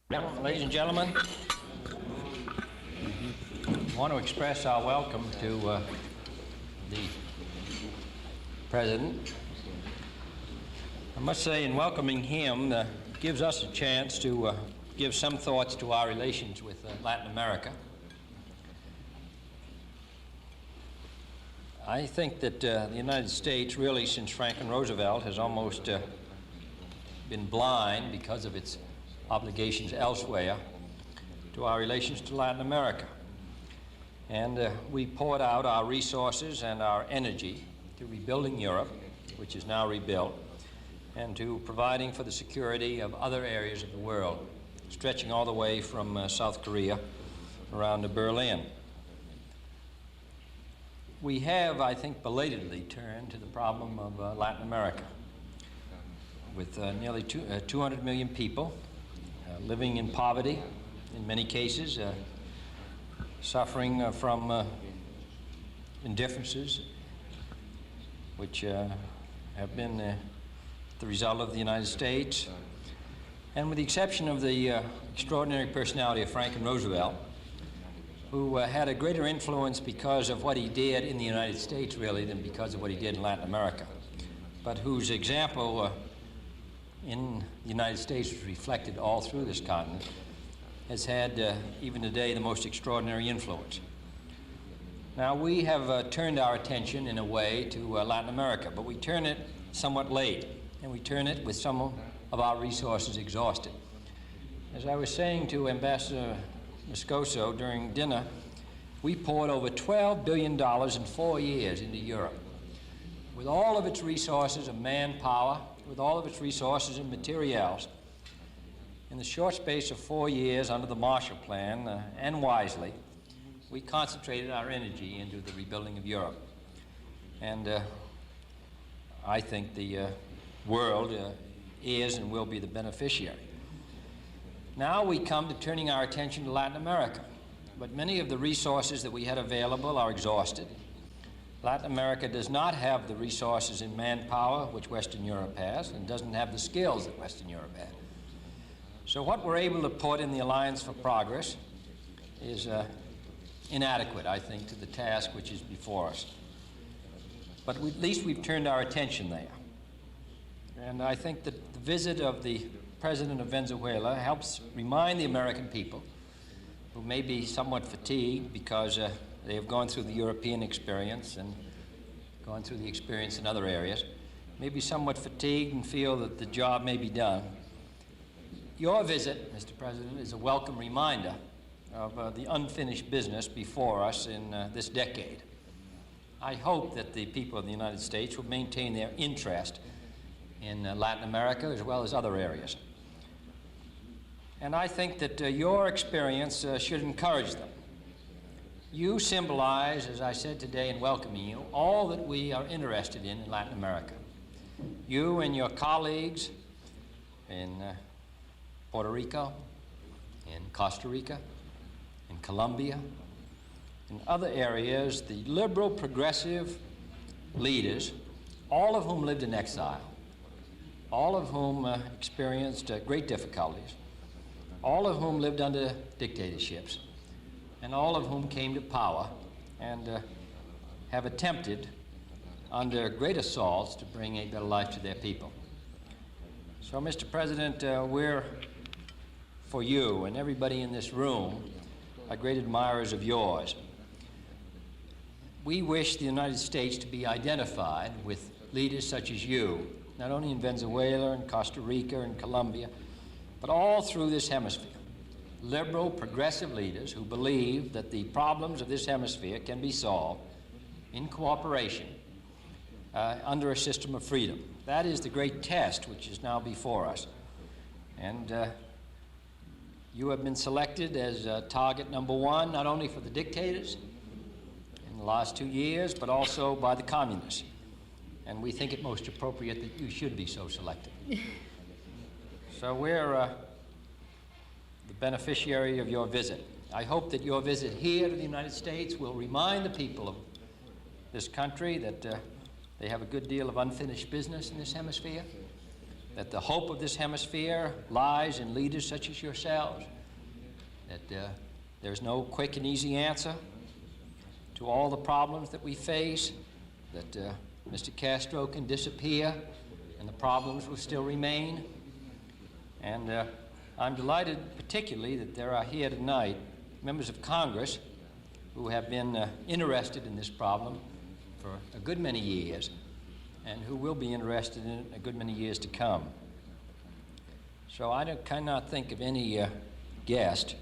Ladies and gentlemen, I want to express our welcome to the President. I must say, in welcoming him, gives us a chance to give some thoughts to our relations with Latin America. I think that the United States, really since Franklin Roosevelt, has almost been blind because of its obligations elsewhere to our relations to Latin America. And we poured out our resources and our energy to rebuilding Europe, which is now rebuilt, and to providing for the security of other areas of the world, stretching all the way from South Korea around to Berlin. We have, I think, belatedly turned to the problem of Latin America, with nearly 200 million people living in poverty, in many cases, suffering from indifferences, which have been the result of the United States. And with the exception of the extraordinary personality of Franklin Roosevelt, who had a greater influence because of what he did in the United States, really, than because of what he did in Latin America, but whose example in the United States was reflected all through this continent, has had, even today, the most extraordinary influence. Now, we have turned our attention, in a way, to Latin America, but we turn it somewhat late, and we turn it with some of our resources exhausted. As I was saying to Ambassador Moscoso during dinner, we poured over $12 billion in 4 years into Europe, with all of its resources of manpower, with all of its resources and materials. In the short space of 4 years under the Marshall Plan, and wisely, we concentrated our energy into the rebuilding of Europe. And I think the world is and will be the beneficiary. Now we come to turning our attention to Latin America, but many of the resources that we had available are exhausted. Latin America does not have the resources in manpower which Western Europe has, and doesn't have the skills that Western Europe had. So what we're able to put in the Alliance for Progress is inadequate, I think, to the task which is before us. But at least we've turned our attention there. And I think that the visit of the President of Venezuela helps remind the American people, who may be somewhat fatigued because they have gone through the European experience and gone through the experience in other areas, may be somewhat fatigued and feel that the job may be done. Your visit, Mr. President, is a welcome reminder of the unfinished business before us in this decade. I hope that the people of the United States will maintain their interest in Latin America as well as other areas. And I think that your experience should encourage them. You symbolize, as I said today in welcoming you, all that we are interested in Latin America. You and your colleagues in Puerto Rico, in Costa Rica, in Colombia, in other areas, the liberal, progressive leaders, all of whom lived in exile, all of whom experienced great difficulties, all of whom lived under dictatorships, and all of whom came to power and have attempted, under great assaults, to bring a better life to their people. So, Mr. President, we're, for you and everybody in this room, are great admirers of yours. We wish the United States to be identified with leaders such as you, not only in Venezuela and Costa Rica and Colombia, but all through this hemisphere. Liberal, progressive leaders who believe that the problems of this hemisphere can be solved in cooperation under a system of freedom. That is the great test which is now before us. And you have been selected as target number one, not only for the dictators in the last 2 years, but also by the communists. And we think it most appropriate that you should be so selected. So we're the beneficiary of your visit. I hope that your visit here to the United States will remind the people of this country that they have a good deal of unfinished business in this hemisphere, that the hope of this hemisphere lies in leaders such as yourselves, that there's no quick and easy answer to all the problems that we face, that Mr. Castro can disappear and the problems will still remain. And I'm delighted particularly that there are here tonight members of Congress who have been interested in this problem for a good many years and who will be interested in it a good many years to come. So I cannot think of any guest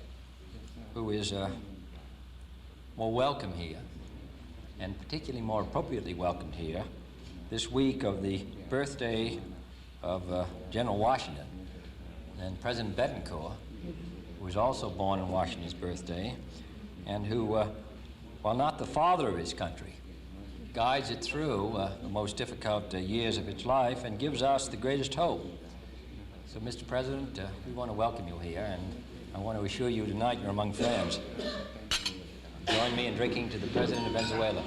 who is more welcome here, and particularly more appropriately welcomed here, this week of the birthday of General Washington and President Betancourt, who was also born on Washington's birthday, and who, while not the father of his country, guides it through the most difficult years of its life and gives us the greatest hope. So, Mr. President, we want to welcome you here, and I want to assure you tonight you're among friends. Join me in drinking to the President of Venezuela.